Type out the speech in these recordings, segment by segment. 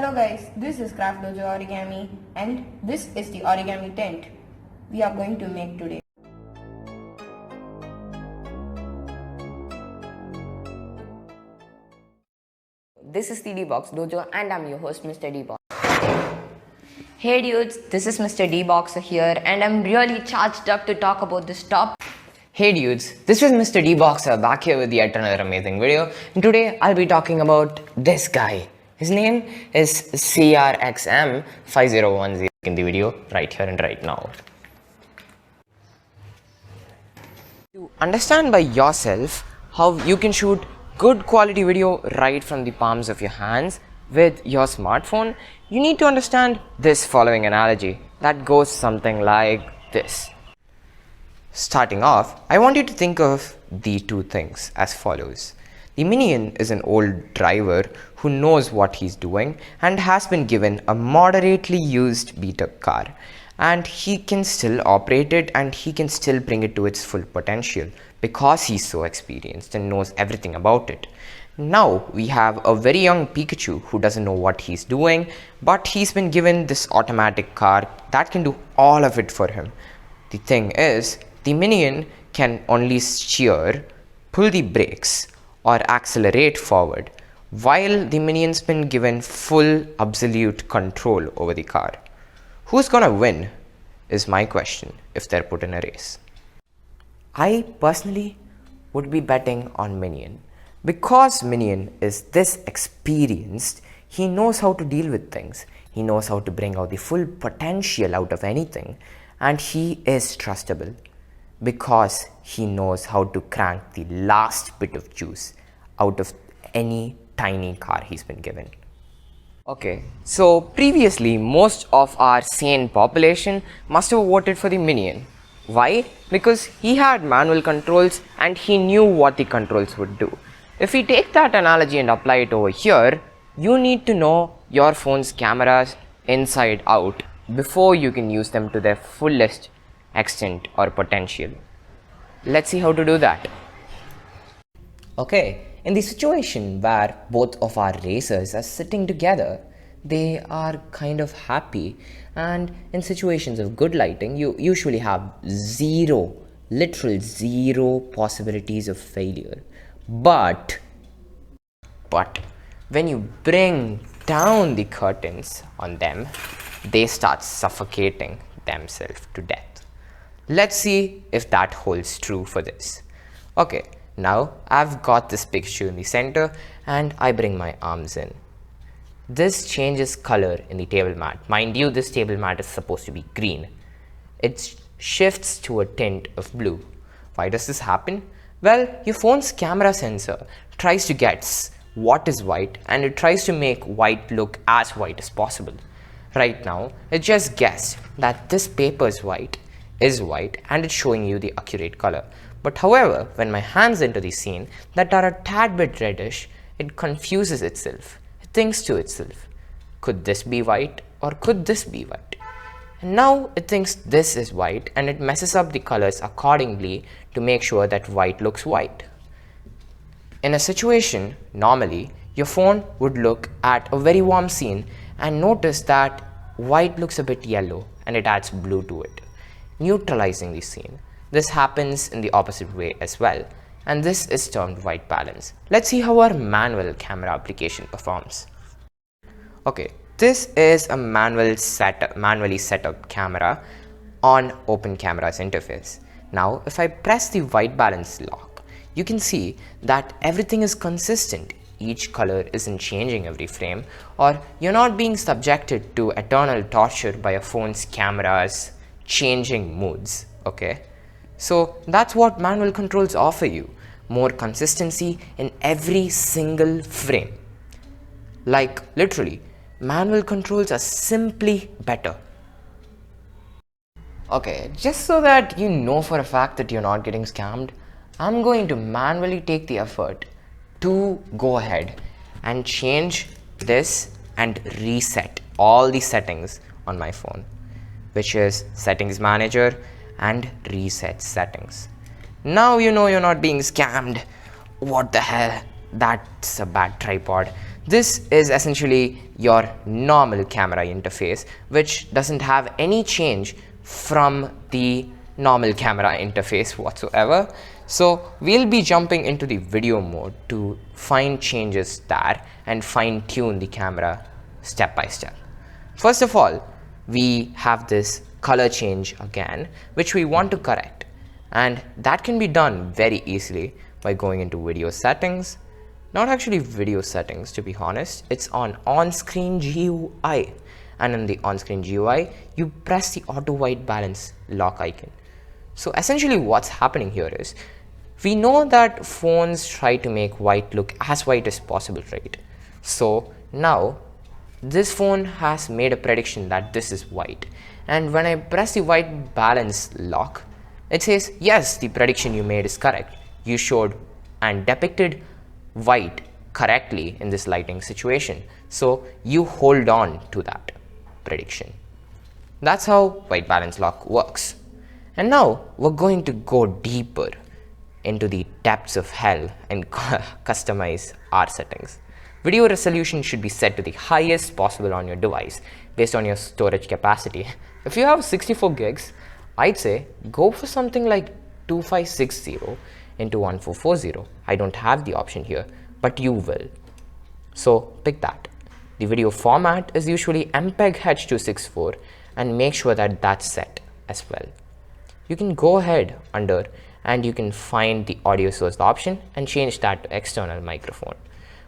Hello guys, this is Craft Dojo Origami and this is the origami tent we are going to make today. This is the D-Box Dojo and I'm your host Mr. D-Box. Hey dudes, this is Mr. D-Boxer here and I'm really charged up to talk about this topic. Hey dudes, this is Mr. D-Boxer back here with yet another amazing video, and today I'll be talking about this guy. His name is CRXM5010 in the video right here and right now. To understand by yourself how you can shoot good quality video right from the palms of your hands with your smartphone, you need to understand this following analogy that goes something like this. Starting off, I want you to think of the two things as follows. The minion is an old driver who knows what he's doing and has been given a moderately used beat-up car, and he can still operate it and he can still bring it to its full potential because he's so experienced and knows everything about it. Now we have a very young Pikachu who doesn't know what he's doing, but he's been given this automatic car that can do all of it for him. The thing is, the minion can only steer, pull the brakes, or accelerate forward, while the minion's been given full absolute control over the car. Who's gonna win is my question if they're put in a race. I personally would be betting on Minion. Because Minion is this experienced, he knows how to deal with things. He knows how to bring out the full potential out of anything, and he is trustable because he knows how to crank the last bit of juice out of any tiny car he's been given. Okay, so previously most of our sane population must have voted for the Minion. Why? Because he had manual controls and he knew what the controls would do. If we take that analogy and apply it over here, you need to know your phone's cameras inside out before you can use them to their fullest extent or potential. Let's see how to do that. Okay, in the situation where both of our racers are sitting together, they are kind of happy, and in situations of good lighting, you usually have literal zero possibilities of failure. But when you bring down the curtains on them, they start suffocating themselves to death. Let's see if that holds true for this. Okay, now I've got this picture in the center and I bring my arms in. This changes color in the table mat. Mind you, this table mat is supposed to be green. It shifts to a tint of blue. Why does this happen? Well, your phone's camera sensor tries to guess what is white and it tries to make white look as white as possible. Right now, it just guessed that this paper is white and it's showing you the accurate color. But however, when my hands enter the scene that are a tad bit reddish, it confuses itself. It thinks to itself, could this be white or could this be white? And now it thinks this is white and it messes up the colors accordingly to make sure that white looks white. In a situation, normally, your phone would look at a very warm scene and notice that white looks a bit yellow and it adds blue to it, neutralizing the scene. This happens in the opposite way as well, and this is termed white balance. Let's see how our manual camera application performs. Okay, this is a manually set up camera on Open Camera's interface. Now, if I press the white balance lock, you can see that everything is consistent. Each color isn't changing every frame, or you're not being subjected to eternal torture by a phone's camera's changing moods. Okay, so that's what manual controls offer you. More consistency in every single frame. Like literally, manual controls are simply better. Okay, just so that you know for a fact that you're not getting scammed, I'm going to manually take the effort to go ahead and change this and reset all the settings on my phone, which is Settings Manager and Reset Settings. Now you know you're not being scammed. What the hell? That's a bad tripod. This is essentially your normal camera interface, which doesn't have any change from the normal camera interface whatsoever. So we'll be jumping into the video mode to find changes there and fine tune the camera step by step. First of all, we have this color change again, which we want to correct, and that can be done very easily by going into video settings. Not actually video settings, to be honest, it's on-screen GUI, and in the on-screen GUI you press the auto white balance lock icon. So essentially what's happening here is, we know that phones try to make white look as white as possible, right? So now this phone has made a prediction that this is white, and when I press the white balance lock, it says yes, the prediction you made is correct. You showed and depicted white correctly in this lighting situation, so you hold on to that prediction. That's how white balance lock works. And now we're going to go deeper into the depths of hell and customize our settings. Video resolution should be set to the highest possible on your device based on your storage capacity. If you have 64 gigs, I'd say go for something like 2560 into 1440. I don't have the option here, but you will. So pick that. The video format is usually MPEG H.264, and make sure that that's set as well. You can go ahead under and you can find the audio source option and change that to external microphone.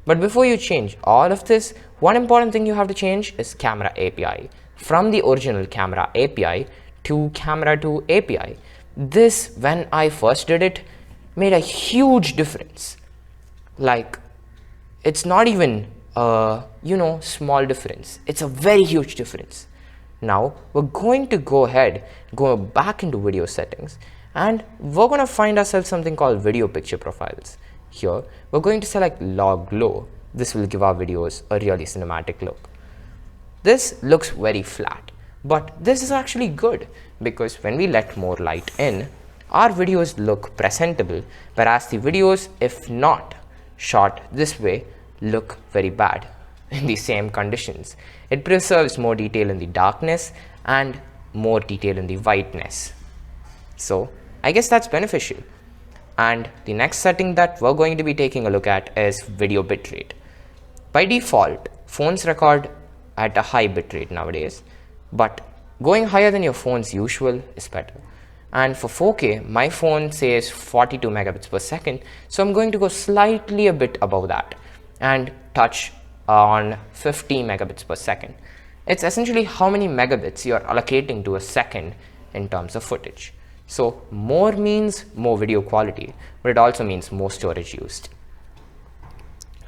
But before you change all of this, one important thing you have to change is camera API. From the original camera API to camera 2 API. This, when I first did it, made a huge difference. Like, it's not even a, small difference. It's a very huge difference. Now we're going to go ahead, go back into video settings, and we're going to find ourselves something called video picture profiles. Here we're going to select log low. This will give our videos a really cinematic look. This looks very flat, but this is actually good because when we let more light in, our videos look presentable, whereas the videos, if not shot this way, look very bad in the same conditions. It preserves more detail in the darkness and more detail in the whiteness. So I guess that's beneficial. And the next setting that we're going to be taking a look at is video bitrate. By default, phones record at a high bitrate nowadays, but going higher than your phone's usual is better. And for 4K, my phone says 42 megabits per second, so I'm going to go slightly a bit above that and touch on 50 megabits per second. It's essentially how many megabits you're allocating to a second in terms of footage. So more means more video quality, but it also means more storage used.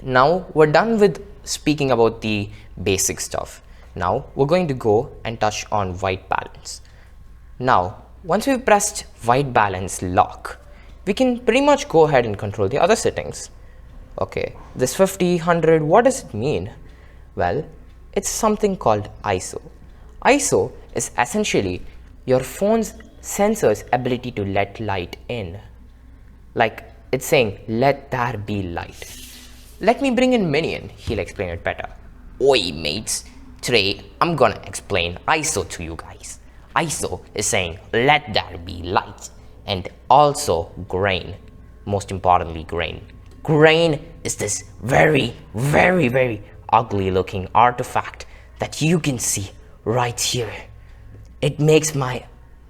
Now we're done with speaking about the basic stuff. Now we're going to go and touch on white balance. Now, once we've pressed white balance lock, we can pretty much go ahead and control the other settings. Okay, this 50, 100, what does it mean? Well, it's something called ISO. ISO is essentially your phone's sensor's ability to let light in. Like, it's saying, let there be light. Let me bring in Minion, he'll explain it better. Oi mates, today I'm gonna explain ISO to you guys. ISO is saying, let there be light, and also grain. Most importantly, grain. Grain is this very, very, very ugly looking artifact that you can see right here. It makes my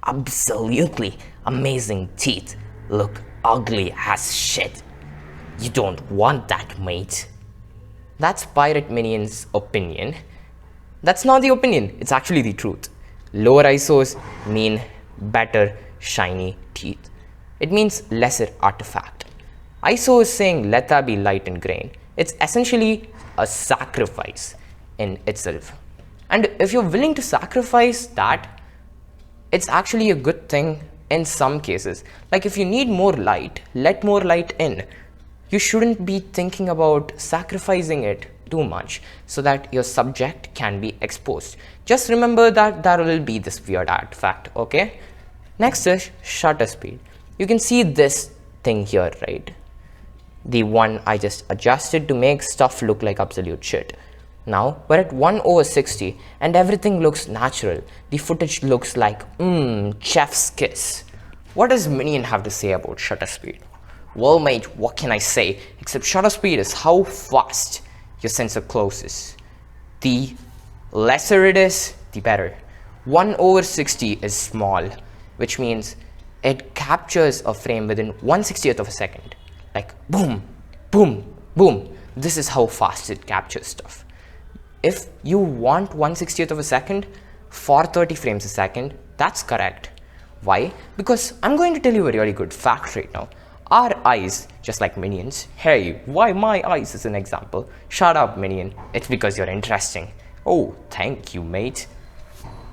absolutely amazing teeth look ugly as shit. You don't want that, mate. That's Pirate Minion's opinion. That's not the opinion, it's actually the truth. Lower ISOs mean better shiny teeth. It means lesser artifact. ISO is saying let there be light and grain. It's essentially a sacrifice in itself. And if you're willing to sacrifice that, it's actually a good thing in some cases. Like if you need more light, let more light in. You shouldn't be thinking about sacrificing it too much so that your subject can be exposed. Just remember that there will be this weird artifact, okay? Next is shutter speed. You can see this thing here, right? the one I just adjusted to make stuff look like absolute shit. Now we're at 1/60 and everything looks natural. The footage looks like, chef's kiss. What does Minion have to say about shutter speed? Well, mate, what can I say? Except shutter speed is how fast your sensor closes. The lesser it is, the better. 1/60 is small, which means it captures a frame within 1/60th of a second. Like boom, boom, boom. This is how fast it captures stuff. If you want 1/60th of a second for 30 frames a second, that's correct. Why? Because I'm going to tell you a really good fact right now. Our eyes, just like Minions. Hey, why my eyes is an example? Shut up, Minion. It's because you're interesting. Oh, thank you, mate.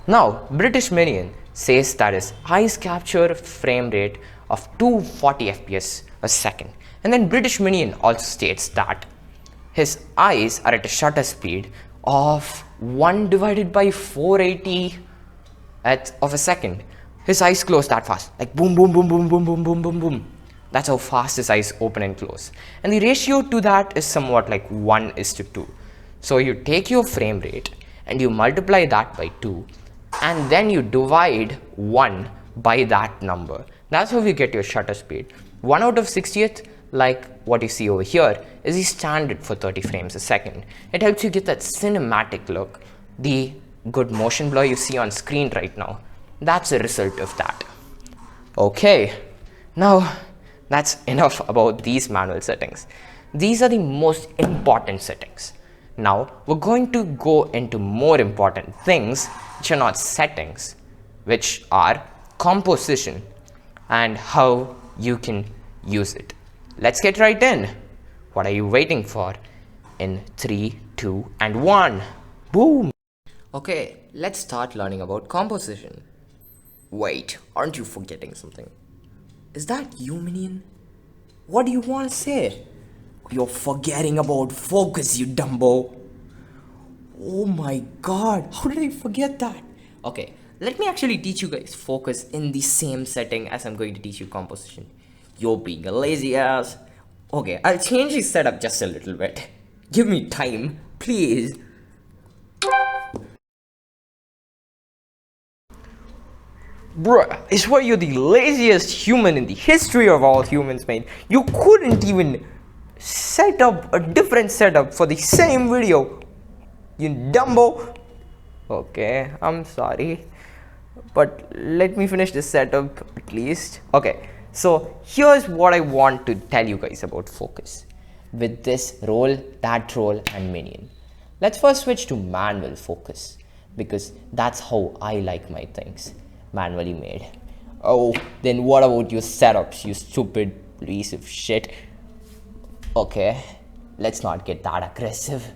Now, British Minion says that his eyes capture a frame rate of 240 FPS a second. And then British Minion also states that his eyes are at a shutter speed of 1 divided by 480 of a second. His eyes close that fast, like boom, boom, boom, boom, boom, boom, boom, boom, boom. That's how fast his eyes open and close. And the ratio to that is somewhat like 1:2. So you take your frame rate and you multiply that by 2, and then you divide 1 by that number. That's how you get your shutter speed. 1/60th, like what you see over here, is the standard for 30 frames a second. It helps you get that cinematic look. The good motion blur you see on screen right now, that's a result of that. Okay, now that's enough about these manual settings. These are the most important settings. Now we're going to go into more important things, which are not settings, which are composition and how you can use it. Let's get right in. What are you waiting for? In 3, 2, and 1. Boom. Okay, let's start learning about composition. Wait, aren't you forgetting something? Is that you, Minion? What do you want to say? You're forgetting about focus, you dumbo. Oh my god, how did I forget that? Okay, let me actually teach you guys focus in the same setting as I'm going to teach you composition. You're being a lazy ass. Okay, I'll change the setup just a little bit. Give me time, please. Bruh, I swear you're the laziest human in the history of all humans, mate. You couldn't even set up a different setup for the same video. You dumbo. Okay, I'm sorry. But let me finish this setup at least. Okay, so here's what I want to tell you guys about focus. With this roll, that roll, and Minion. Let's first switch to manual focus, because that's how I like my things. Manually made. Oh, then what about your setups, you stupid piece of shit? Okay, let's not get that aggressive.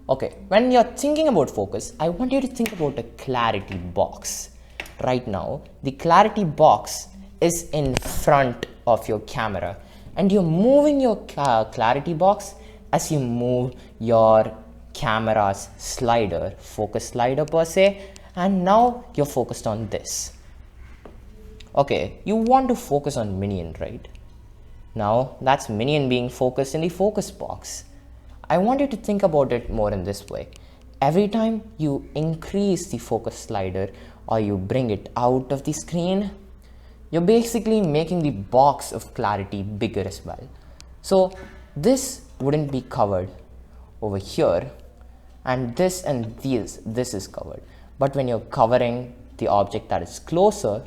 Okay, when you're thinking about focus, I want you to think about a clarity box. Right now, the clarity box is in front of your camera, and you're moving your clarity box as you move your camera's slider, focus slider per se, and now you're focused on this. Okay, you want to focus on Minion, right? Now that's Minion being focused in the focus box. I want you to think about it more in this way. Every time you increase the focus slider or you bring it out of the screen, you're basically making the box of clarity bigger as well. So this wouldn't be covered over here, and this is covered. But when you're covering the object that is closer,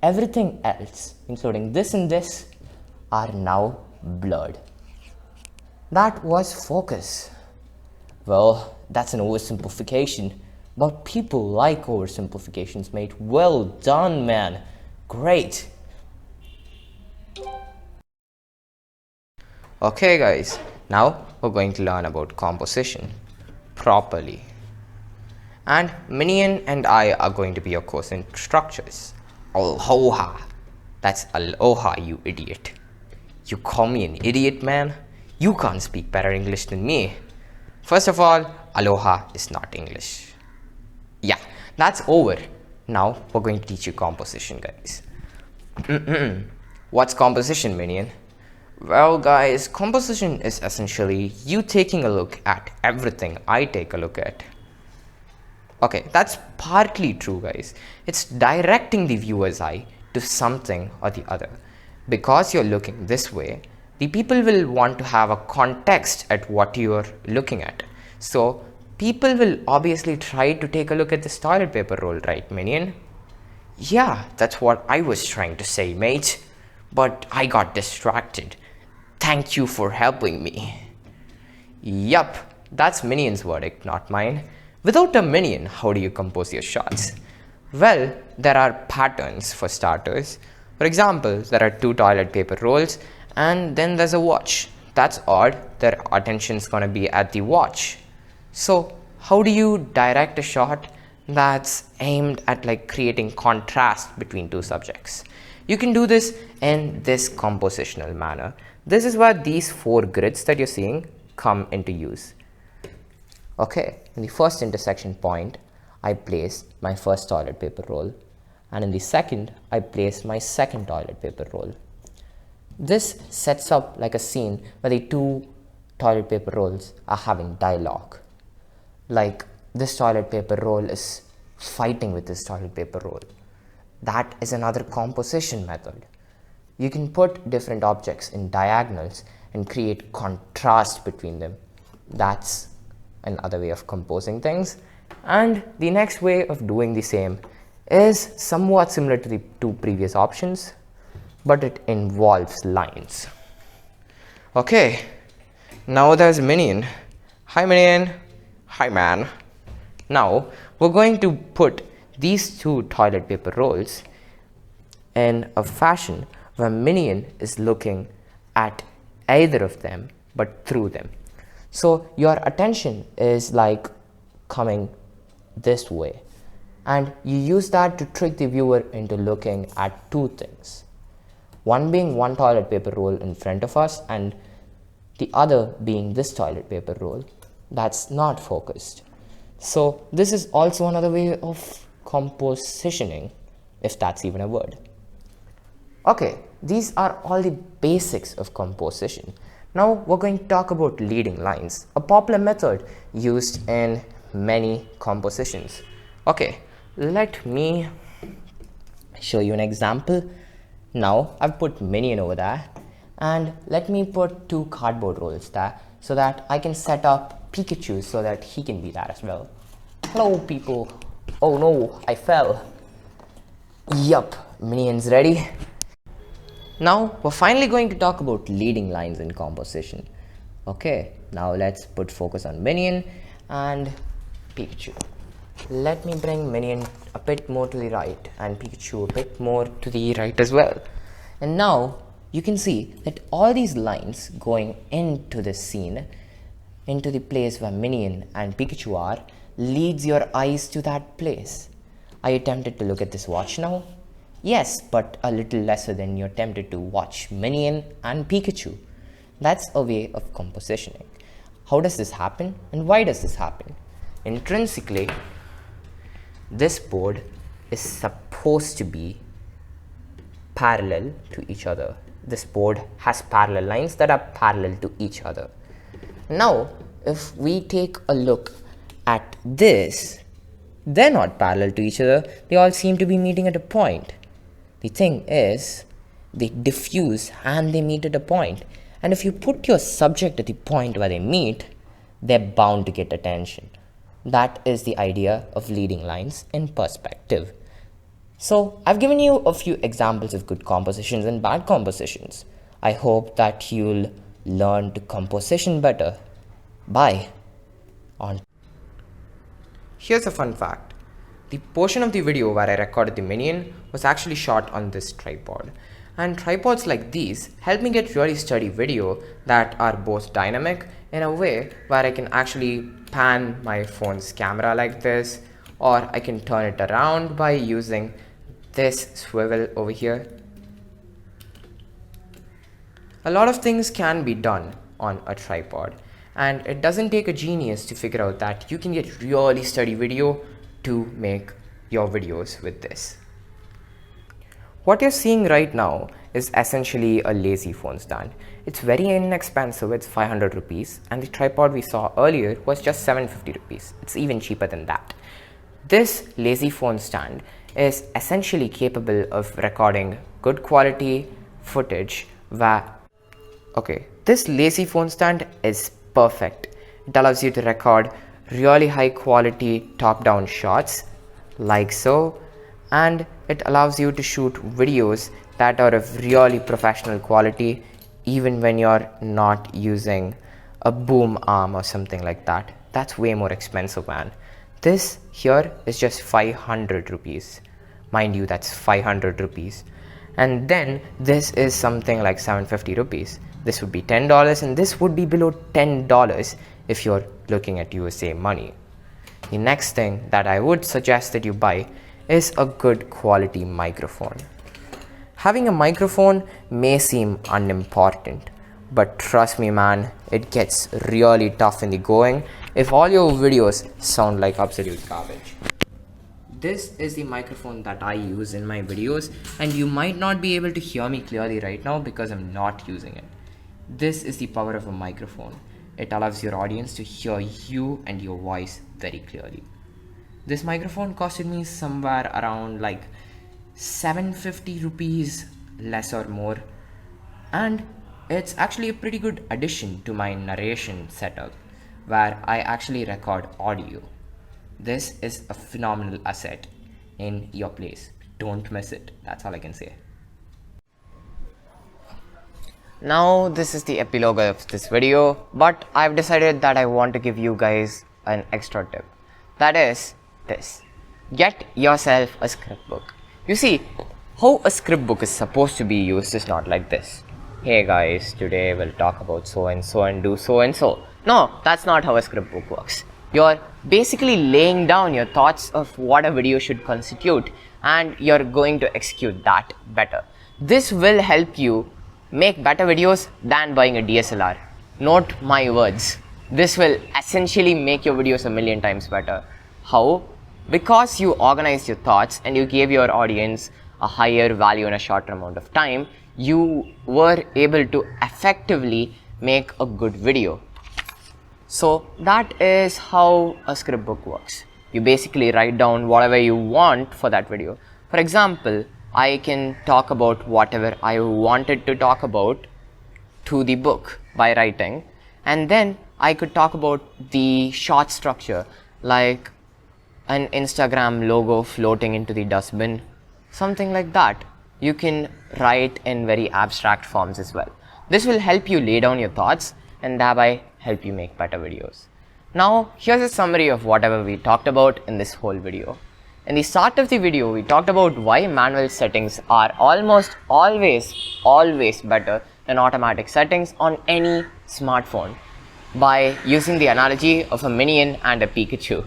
everything else, including this and this, are now blurred. That was focus. Well, that's an oversimplification, but people like oversimplifications, mate. Well done, man. Great. Okay, guys, now we're going to learn about composition properly. And Minion and I are going to be your course instructors. Aloha. That's aloha, you idiot. You call me an idiot, man? You can't speak better English than me. First of all, aloha is not English. Yeah, that's over. Now we're going to teach you composition, guys. What's composition, Minion? Well guys, composition is essentially you taking a look at everything I take a look at. Okay, that's partly true guys. It's directing the viewer's eye to something or the other. Because you're looking this way, the people will want to have a context at what you're looking at. So people will obviously try to take a look at this toilet paper roll, right minion? Yeah, that's what I was trying to say, mate. But I got distracted. Thank you for helping me. Yup, that's Minion's verdict, not mine. Without a minion, how do you compose your shots? Well, there are patterns for starters. For example, there are 2 toilet paper rolls and then there's a watch. That's odd, their attention's gonna be at the watch. So, how do you direct a shot that's aimed at like creating contrast between 2 subjects? You can do this in this compositional manner. This is where these 4 grids that you're seeing come into use. Okay, in the first intersection point, I place my first toilet paper roll, and in the second, I place my second toilet paper roll. This sets up like a scene where the 2 toilet paper rolls are having dialogue. Like this toilet paper roll is fighting with this toilet paper roll. That is another composition method. You can put different objects in diagonals and create contrast between them. That's another way of composing things. And the next way of doing the same is somewhat similar to the 2 previous options, but it involves lines. Okay, now there's Minion. Hi Minion. Hi man. Now we're going to put these 2 toilet paper rolls in a fashion where Minion is looking at either of them but through them. So your attention is like coming this way, and you use that to trick the viewer into looking at 2 things. One being 1 toilet paper roll in front of us and the other being this toilet paper roll that's not focused. So this is also another way of compositioning, if that's even a word. Okay, these are all the basics of composition. Now we're going to talk about leading lines, a popular method used in many compositions. Okay, let me show you an example. Now I've put Minion over there, and let me put 2 cardboard rolls there so that I can set up Pikachu so that he can be there as well. Hello people. Oh no, I fell. Yup, Minion's ready. Now we're finally going to talk about leading lines in composition. Okay, now let's put focus on Minion and Pikachu. Let me bring Minion a bit more to the right and Pikachu a bit more to the right as well. And now you can see that all these lines going into this scene, into the place where Minion and Pikachu are, leads your eyes to that place. Are you tempted to look at this watch now? Yes, but a little lesser than you're tempted to watch Minion and Pikachu. That's a way of compositioning. How does this happen and why does this happen? Intrinsically, this board is supposed to be parallel to each other. This board has parallel lines that are parallel to each other. Now, if we take a look at this, they're not parallel to each other. They all seem to be meeting at a point. The thing is, they diffuse and they meet at a point. And if you put your subject at the point where they meet, they're bound to get attention. That is the idea of leading lines in perspective. So I've given you a few examples of good compositions and bad compositions. I hope that you'll learn to composition better. Bye. Here's a fun fact. The portion of the video where I recorded the Minion was actually shot on this tripod. And tripods like these help me get really steady video that are both dynamic in a way where I can actually pan my phone's camera like this, or I can turn it around by using this swivel over here. A lot of things can be done on a tripod, and it doesn't take a genius to figure out that you can get really steady video to make your videos with this. What you're seeing right now is essentially a lazy phone stand. It's very inexpensive, it's 500 rupees, and the tripod we saw earlier was just 750 rupees. It's even cheaper than that. This lazy phone stand is essentially capable of recording good quality footage this lazy phone stand is perfect. It allows you to record really high quality top-down shots like so, and it allows you to shoot videos that are of really professional quality even when you're not using a boom arm or something like that. That's way more expensive, man. This here is just 500 rupees. Mind you, that's 500 rupees. And then this is something like 750 rupees. This would be $10, and this would be below $10 if you're looking at USA money. The next thing that I would suggest that you buy is a good quality microphone. Having a microphone may seem unimportant, but trust me, man, it gets really tough in the going if all your videos sound like absolute garbage. This is the microphone that I use in my videos, and you might not be able to hear me clearly right now because I'm not using it. This is the power of a microphone. It allows your audience to hear you and your voice very clearly. This microphone costed me somewhere around like 750 rupees, less or more, and it's actually a pretty good addition to my narration setup where I actually record audio. This is a phenomenal asset in your place. Don't miss it. That's all I can say. Now this is the epilogue of this video, but I've decided that I want to give you guys an extra tip. That is this. Get yourself a script book. You see, how a script book is supposed to be used is not like this. Hey guys, today we'll talk about so and so and do so and so. No, that's not how a script book works. You're basically laying down your thoughts of what a video should constitute, and you're going to execute that better. This will help you make better videos than buying a DSLR. Note my words. This will essentially make your videos a million times better. How? Because you organized your thoughts and you gave your audience a higher value in a shorter amount of time, you were able to effectively make a good video. So that is how a script book works. You basically write down whatever you want for that video. For example, I can talk about whatever I wanted to talk about to the book by writing, and then I could talk about the short structure, like an Instagram logo floating into the dustbin, something like that. You can write in very abstract forms as well. This will help you lay down your thoughts and thereby help you make better videos. Now, here's a summary of whatever we talked about in this whole video. In the start of the video, we talked about why manual settings are almost always better than automatic settings on any smartphone by using the analogy of a minion and a Pikachu.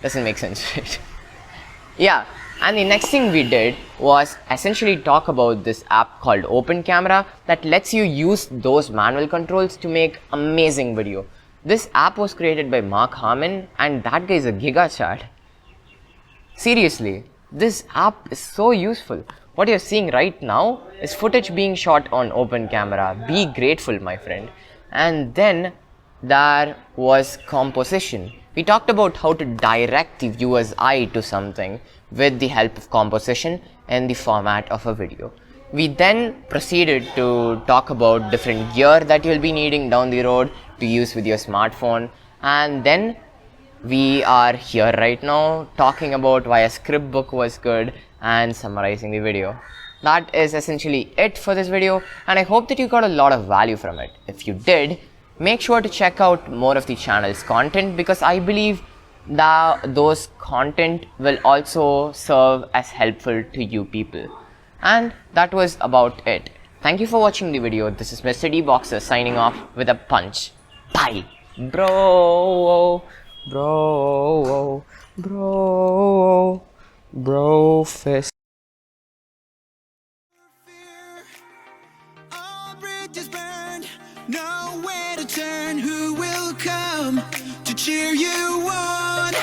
Doesn't make sense, right? Yeah, and the next thing we did was essentially talk about this app called Open Camera that lets you use those manual controls to make amazing video. This app was created by Mark Harmon, and that guy is a giga chad. Seriously, this app is so useful. What you're seeing right now is footage being shot on Open Camera. Be grateful, my friend. And then there was composition. We talked about how to direct the viewer's eye to something with the help of composition in the format of a video. We then proceeded to talk about different gear that you'll be needing down the road to use with your smartphone, and then we are here right now talking about why a script book was good and summarizing the video. That is essentially it for this video, and I hope that you got a lot of value from it. If you did, make sure to check out more of the channel's content, because I believe that those content will also serve as helpful to you people. And that was about it. Thank you for watching the video. This is Mr. D Boxer signing off with a punch. Bye, bro. Bro fist. All bridges burned, nowhere to turn. Who will come to cheer you on?